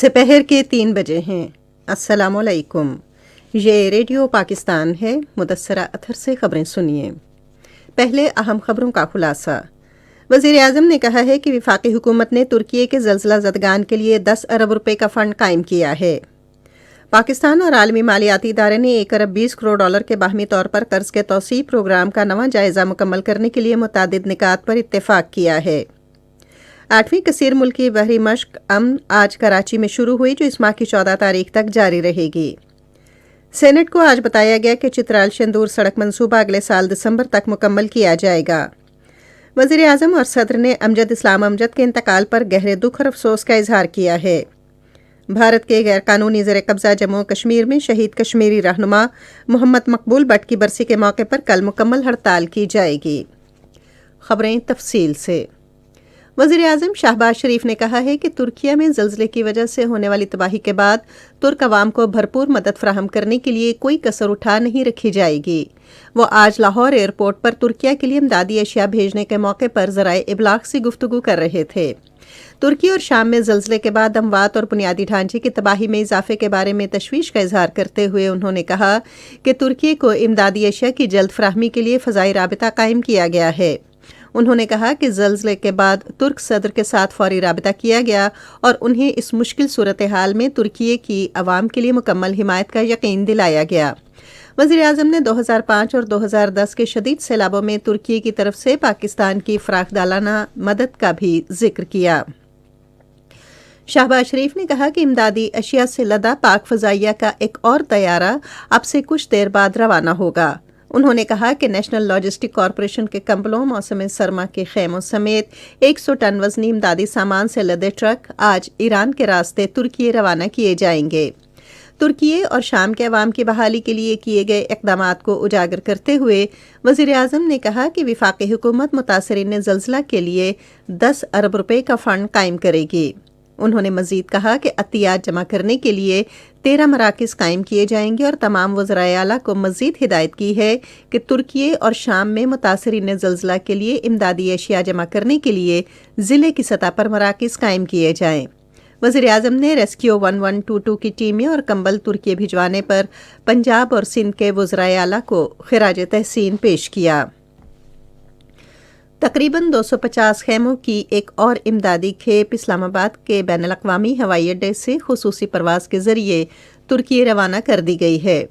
سپہر کے 3 بجے ہیں۔ السلام علیکم، یہ ریڈیو پاکستان ہے۔ مدثرہ اطہر سے خبریں سنیے۔ پہلے اہم خبروں کا خلاصہ۔ وزیر اعظم نے کہا ہے کہ وفاقی حکومت نے ترکی کے زلزلہ زدگان کے لیے 10 ارب روپے کا فنڈ قائم کیا ہے۔ پاکستان اور عالمی مالیاتی ادارے نے 1 ارب 20 کروڑ ڈالر کے باہمی طور پر قرض کے توسیع پروگرام کا نواں جائزہ مکمل کرنے کے لیے متعدد نکات پر اتفاق کیا ہے۔ 8ویں کثیر ملکی بحری مشق امن آج کراچی میں شروع ہوئی، جو اس ماہ کی 14 تاریخ تک جاری رہے گی۔ سینٹ کو آج بتایا گیا کہ چترال شندور سڑک منصوبہ اگلے سال دسمبر تک مکمل کیا جائے گا۔ وزیر اعظم اور صدر نے امجد اسلام امجد کے انتقال پر گہرے دکھ اور افسوس کا اظہار کیا ہے۔ بھارت کے غیر قانونی زیر قبضہ جموں و کشمیر میں شہید کشمیری رہنما محمد مقبول بٹ کی برسی کے موقع پر کل مکمل ہڑتال کی جائے گی۔ خبریں تفصیل سے۔ وزیر اعظم شہباز شریف نے کہا ہے کہ ترکیہ میں زلزلے کی وجہ سے ہونے والی تباہی کے بعد ترک عوام کو بھرپور مدد فراہم کرنے کے لیے کوئی کسر اٹھا نہیں رکھی جائے گی۔ وہ آج لاہور ایئرپورٹ پر ترکیہ کے لیے امدادی اشیاء بھیجنے کے موقع پر ذرائع ابلاغ سے گفتگو کر رہے تھے۔ ترکی اور شام میں زلزلے کے بعد اموات اور بنیادی ڈھانچے کی تباہی میں اضافے کے بارے میں تشویش کا اظہار کرتے ہوئے انہوں نے کہا کہ ترکی کو امدادی اشیاء کی جلد فراہمی کے لیے فضائی رابطہ قائم کیا گیا ہے۔ انہوں نے کہا کہ زلزلے کے بعد ترک صدر کے ساتھ فوری رابطہ کیا گیا اور انہیں اس مشکل صورتحال میں ترکی کی عوام کے لیے مکمل حمایت کا یقین دلایا گیا۔ وزیر اعظم نے 2005 اور 2010 کے شدید سیلابوں میں ترکی کی طرف سے پاکستان کی فراخ دلانہ مدد کا بھی ذکر کیا۔ شہباز شریف نے کہا کہ امدادی اشیاء سے لدا پاک فضائیہ کا ایک اور طیارہ اب سے کچھ دیر بعد روانہ ہوگا۔ انہوں نے کہا کہ نیشنل لاجسٹک کارپوریشن کے کمپلوں موسم سرما کے خیموں سمیت 100 ٹن وزنی امدادی سامان سے لدے ٹرک آج ایران کے راستے ترکی روانہ کیے جائیں گے۔ ترکی اور شام کے عوام کی بحالی کے لیے کیے گئے اقدامات کو اجاگر کرتے ہوئے وزیر اعظم نے کہا کہ وفاقی حکومت متاثرین زلزلہ کے لیے 10 ارب روپے کا فنڈ قائم کرے گی۔ انہوں نے مزید کہا کہ عطیات جمع کرنے کے لیے 13 مراکز قائم کیے جائیں گے اور تمام وزرائے اعلیٰ کو مزید ہدایت کی ہے کہ ترکی اور شام میں متاثرین زلزلہ کے لیے امدادی اشیاء جمع کرنے کے لیے ضلع کی سطح پر مراکز قائم کیے جائیں۔ وزیر اعظم نے ریسکیو 1122 کی ٹیمیں اور کمبل ترکی بھجوانے پر پنجاب اور سندھ کے وزرائے اعلیٰ کو خراج تحسین پیش کیا۔ تقریباً 250 خیموں کی ایک اور امدادی کھیپ اسلام آباد کے بین الاقوامی ہوائی اڈے سے خصوصی پرواز کے ذریعے ترکی روانہ کر دی گئی ہے۔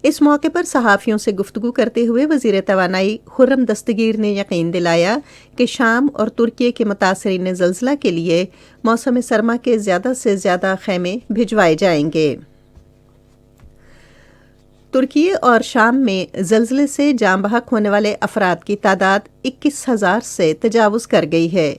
اس موقع پر صحافیوں سے گفتگو کرتے ہوئے وزیر توانائی خرم دستگیر نے یقین دلایا کہ شام اور ترکی کے متاثرین زلزلہ کے لیے موسم سرما کے زیادہ سے زیادہ خیمے بھجوائے جائیں گے۔ ترکی اور شام میں زلزلے سے جاں بحق ہونے والے افراد کی تعداد 21,000 سے تجاوز کر گئی ہے۔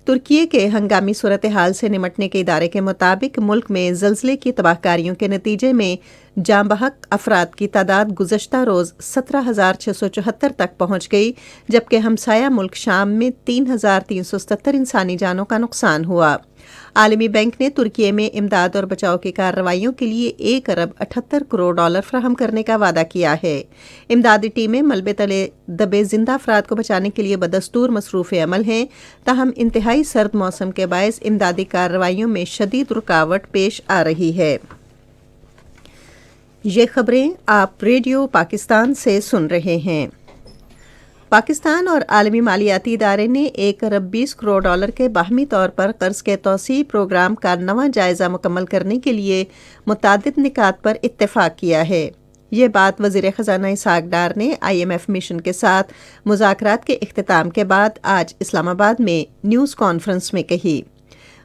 ترکی کے ہنگامی صورتحال سے نمٹنے کے ادارے کے مطابق ملک میں زلزلے کی تباہ کاریوں کے نتیجے میں جاں بحق افراد کی تعداد گزشتہ روز 17,674 تک پہنچ گئی، جبکہ ہمسایہ ملک شام میں 3,377 انسانی جانوں کا نقصان ہوا۔ عالمی بینک نے ترکی میں امداد اور بچاؤ کی کارروائیوں کے لیے 1 ارب 78 کروڑ ڈالر فراہم کرنے کا وعدہ کیا ہے۔ امدادی ٹیمیں ملبے تلے دبے زندہ افراد کو بچانے کے لیے بدستور مصروف عمل ہیں، تاہم انتہائی سرد موسم کے باعث امدادی کارروائیوں میں شدید رکاوٹ پیش آ رہی ہے۔ یہ خبریں آپ ریڈیو پاکستان سے سن رہے ہیں۔ پاکستان اور عالمی مالیاتی ادارے نے 1 ارب 20 کروڑ ڈالر کے باہمی طور پر قرض کے توسیع پروگرام کا نواں جائزہ مکمل کرنے کے لیے متعدد نکات پر اتفاق کیا ہے۔ یہ بات وزیر خزانہ اسحاق ڈار نے IMF مشن کے ساتھ مذاکرات کے اختتام کے بعد آج اسلام آباد میں نیوز کانفرنس میں کہی۔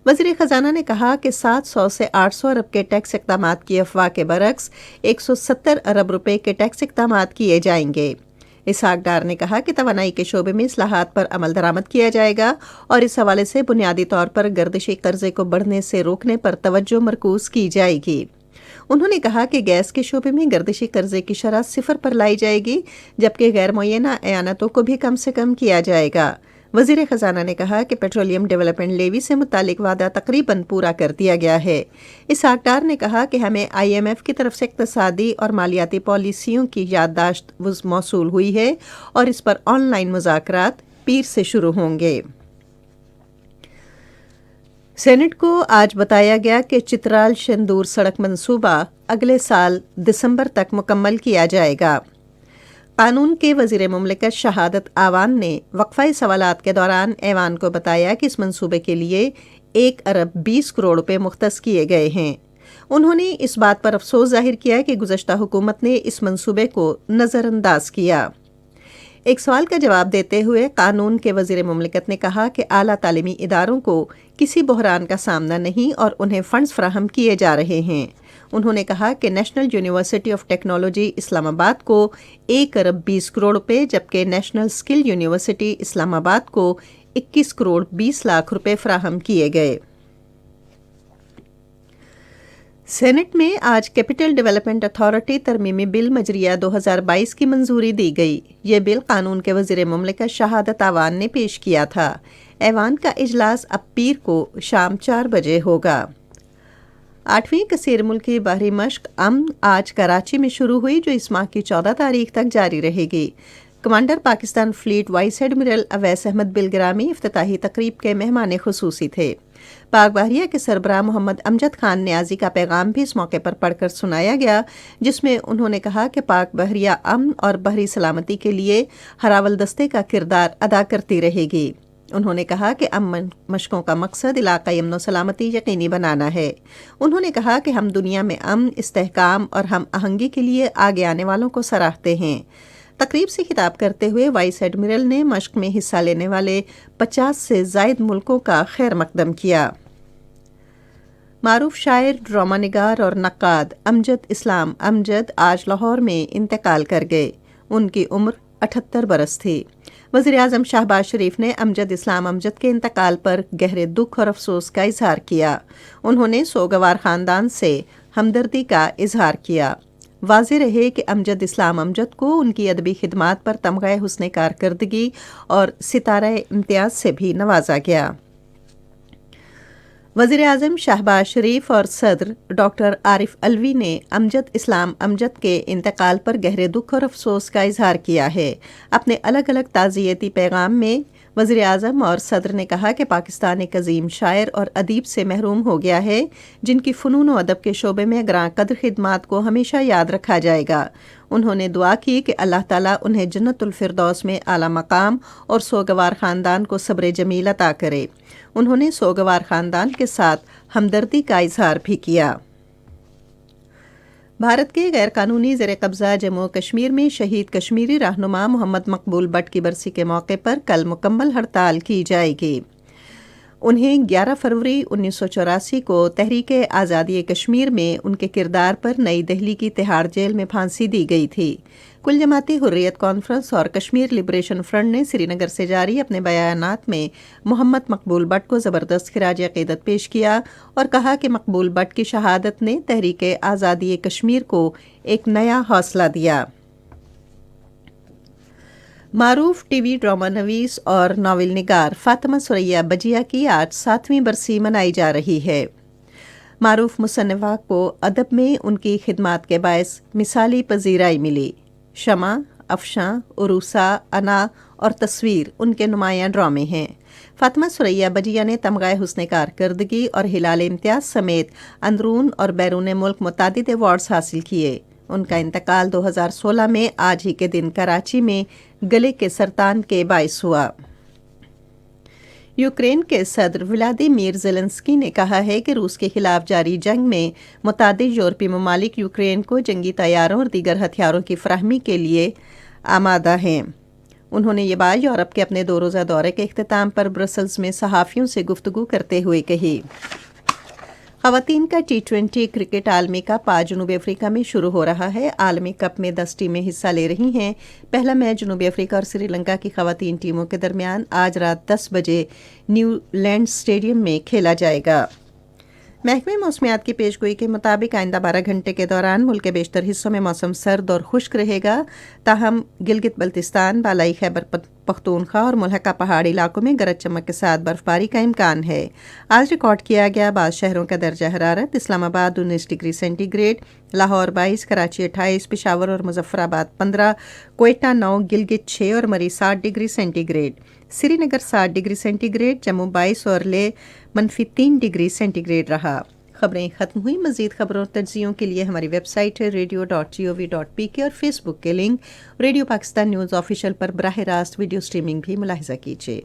وزیر خزانہ نے کہا کہ 700 سے 800 ارب کے ٹیکس اقدامات کی افواہ کے برعکس 170 ارب روپے کے ٹیکس اقدامات کیے جائیں گے۔ اسحاق ڈار نے کہا کہ توانائی کے شعبے میں اصلاحات پر عمل درآمد کیا جائے گا اور اس حوالے سے بنیادی طور پر گردشی قرضے کو بڑھنے سے روکنے پر توجہ مرکوز کی جائے گی۔ انہوں نے کہا کہ گیس کے شعبے میں گردشی قرضے کی شرح 0 پر لائی جائے گی، جبکہ غیر معینہ اعانتوں کو بھی کم سے کم کیا جائے گا۔ وزیر خزانہ نے کہا کہ پیٹرولیم ڈیولپمنٹ لیوی سے متعلق وعدہ تقریباً پورا کر دیا گیا ہے۔ اسحاق ڈار نے کہا کہ ہمیں IMF کی طرف سے اقتصادی اور مالیاتی پالیسیوں کی یادداشت موصول ہوئی ہے اور اس پر آن لائن مذاکرات پیر سے شروع ہوں گے۔ سینٹ کو آج بتایا گیا کہ چترال شندور سڑک منصوبہ اگلے سال دسمبر تک مکمل کیا جائے گا۔ قانون کے وزیر مملکت شہادت آوان نے وقفہ سوالات کے دوران ایوان کو بتایا کہ اس منصوبے کے لیے 1 ارب 20 کروڑ روپے مختص کیے گئے ہیں۔ انہوں نے اس بات پر افسوس ظاہر کیا کہ گزشتہ حکومت نے اس منصوبے کو نظر انداز کیا۔ ایک سوال کا جواب دیتے ہوئے قانون کے وزیر مملکت نے کہا کہ اعلیٰ تعلیمی اداروں کو کسی بحران کا سامنا نہیں اور انہیں فنڈز فراہم کیے جا رہے ہیں۔ انہوں نے کہا کہ نیشنل یونیورسٹی آف ٹیکنالوجی اسلام آباد کو 1 ارب 20 کروڑ روپے جبکہ نیشنل اسکل یونیورسٹی اسلام آباد کو 21 کروڑ 20 لاکھ روپے فراہم کیے گئے۔ سینٹ میں آج کیپٹل ڈیولپمنٹ اتھارٹی ترمیمی بل مجریہ 2022 کی منظوری دی گئی۔ یہ بل قانون کے وزیر مملکت شہادت آوان نے پیش کیا تھا۔ ایوان کا اجلاس اب پیر کو شام 4 بجے ہوگا۔ 8ویں کثیر ملکی بحری مشق امن آج کراچی میں شروع ہوئی جو اس ماہ کی 14 تاریخ تک جاری رہے گی۔ Commander Pakistan fleet vice admiral Awais Ahmed Bilgrami افتتاحی تقریب کے مہمان خصوصی تھے۔ پاک بحریہ کے سربراہ محمد امجد خان نیازی کا پیغام بھی اس موقع پر پڑھ کر سنایا گیا، جس میں انہوں نے کہا کہ پاک بحریہ امن اور بحری سلامتی کے لیے ہراول دستے کا کردار ادا کرتی رہے گی۔ انہوں نے کہا کہ امن مشقوں کا مقصد علاقائی امن و سلامتی یقینی بنانا ہے۔ انہوں نے کہا کہ ہم دنیا میں امن، استحکام اور ہم آہنگی کے لیے آگے آنے والوں کو سراہتے ہیں۔ تقریب سے خطاب کرتے ہوئے وائس ایڈمرل نے مشق میں حصہ لینے والے 50 سے زائد ملکوں کا خیر مقدم کیا۔ معروف شاعر، ڈرامہ نگار اور نقاد امجد اسلام امجد آج لاہور میں انتقال کر گئے۔ ان کی عمر 78 برس تھی۔ وزیر اعظم شہباز شریف نے امجد اسلام امجد کے انتقال پر گہرے دکھ اور افسوس کا اظہار کیا۔ انہوں نے سوگوار خاندان سے ہمدردی کا اظہار کیا۔ واضح رہے کہ امجد اسلام امجد کو ان کی ادبی خدمات پر تمغہ حسن کارکردگی اور ستارہ امتیاز سے بھی نوازا گیا۔ وزیر اعظم شہباز شریف اور صدر ڈاکٹر عارف علوی نے امجد اسلام امجد کے انتقال پر گہرے دکھ اور افسوس کا اظہار کیا ہے۔ اپنے الگ الگ تعزیتی پیغام میں وزیر اعظم اور صدر نے کہا کہ پاکستان ایک عظیم شاعر اور ادیب سے محروم ہو گیا ہے جن کی فنون و ادب کے شعبے میں گراں قدر خدمات کو ہمیشہ یاد رکھا جائے گا۔ انہوں نے دعا کی کہ اللہ تعالیٰ انہیں جنت الفردوس میں اعلیٰ مقام اور سوگوار خاندان کو صبر جمیل عطا کرے۔ انہوں نے سوگوار خاندان کے ساتھ ہمدردی کا اظہار بھی کیا۔ بھارت کے غیر قانونی زیر قبضہ جموں کشمیر میں شہید کشمیری رہنما محمد مقبول بٹ کی برسی کے موقع پر کل مکمل ہڑتال کی جائے گی۔ انہیں 11 فروری 1984 کو تحریک آزادی کشمیر میں ان کے کردار پر نئی دہلی کی تہاڑ جیل میں پھانسی دی گئی تھی۔ کل جماعتی حریت کانفرنس اور کشمیر لبریشن فرنٹ نے سری نگر سے جاری اپنے بیانات میں محمد مقبول بٹ کو زبردست خراج عقیدت پیش کیا اور کہا کہ مقبول بٹ کی شہادت نے تحریک آزادی کشمیر کو ایک نیا حوصلہ دیا۔ معروف ٹی وی ڈرامہ نویس اور ناول نگار فاطمہ ثریا بجیا کی آج 7ویں برسی منائی جا رہی ہے۔ معروف مصنفہ کو ادب میں ان کی خدمات کے باعث مثالی پذیرائی ملی۔ شمع، افشاں، عروسہ، انا اور تصویر ان کے نمایاں ڈرامے ہیں۔ فاطمہ ثریا بجیا نے تمغہ حسن کارکردگی اور ہلال امتیاز سمیت اندرون اور بیرون ملک متعدد ایوارڈز حاصل کیے۔ ان کا انتقال 2016 میں آج ہی کے دن کراچی میں گلے کے سرطان کے باعث ہوا۔ یوکرین کے صدر ولادیمیر زیلنسکی نے کہا ہے کہ روس کے خلاف جاری جنگ میں متعدد یورپی ممالک یوکرین کو جنگی طیاروں اور دیگر ہتھیاروں کی فراہمی کے لیے آمادہ ہیں۔ انہوں نے یہ بات یورپ کے اپنے 2 روزہ دورے کے اختتام پر برسلز میں صحافیوں سے گفتگو کرتے ہوئے کہی۔ خواتین کا T20 کرکٹ عالمی کپ آج جنوبی افریقہ میں شروع ہو رہا ہے۔ عالمی کپ میں 10 ٹیمیں حصہ لے رہی ہیں۔ پہلا میچ جنوبی افریقہ اور سری لنکا کی خواتین ٹیموں کے درمیان آج رات 10 بجے نیو لینڈ اسٹیڈیم میں کھیلا جائے گا۔ محکمہ موسمیات کی پیشگوئی کے مطابق آئندہ 12 گھنٹے کے دوران ملک کے بیشتر حصوں میں موسم سرد اور خشک رہے گا، تاہم گلگت بلتستان، بالائی خیبر پختونخوا اور ملحقہ پہاڑی علاقوں میں گرج چمک کے ساتھ برفباری کا امکان ہے۔ آج ریکارڈ کیا گیا بعض شہروں کا درجہ حرارت: Islamabad 19 degree centigrade, Lahore 22، Karachi 28، Peshawar اور مظفر آباد 15، کوئٹہ 9، گلگت 6 اور Murree 7 degree centigrade, Srinagar 7 degree centigrade, Jammu 22 اور لے -3 ڈگری سینٹی گریڈ رہا۔ خبریں ختم ہوئی۔ مزید خبروں اور تجزیوں کے لیے ہماری ویب سائٹ ہے radio.gov.pk اور فیس بک کے link radio Pakistan news official پر براہ راست ویڈیو سٹریمنگ بھی ملاحظہ کیجیے۔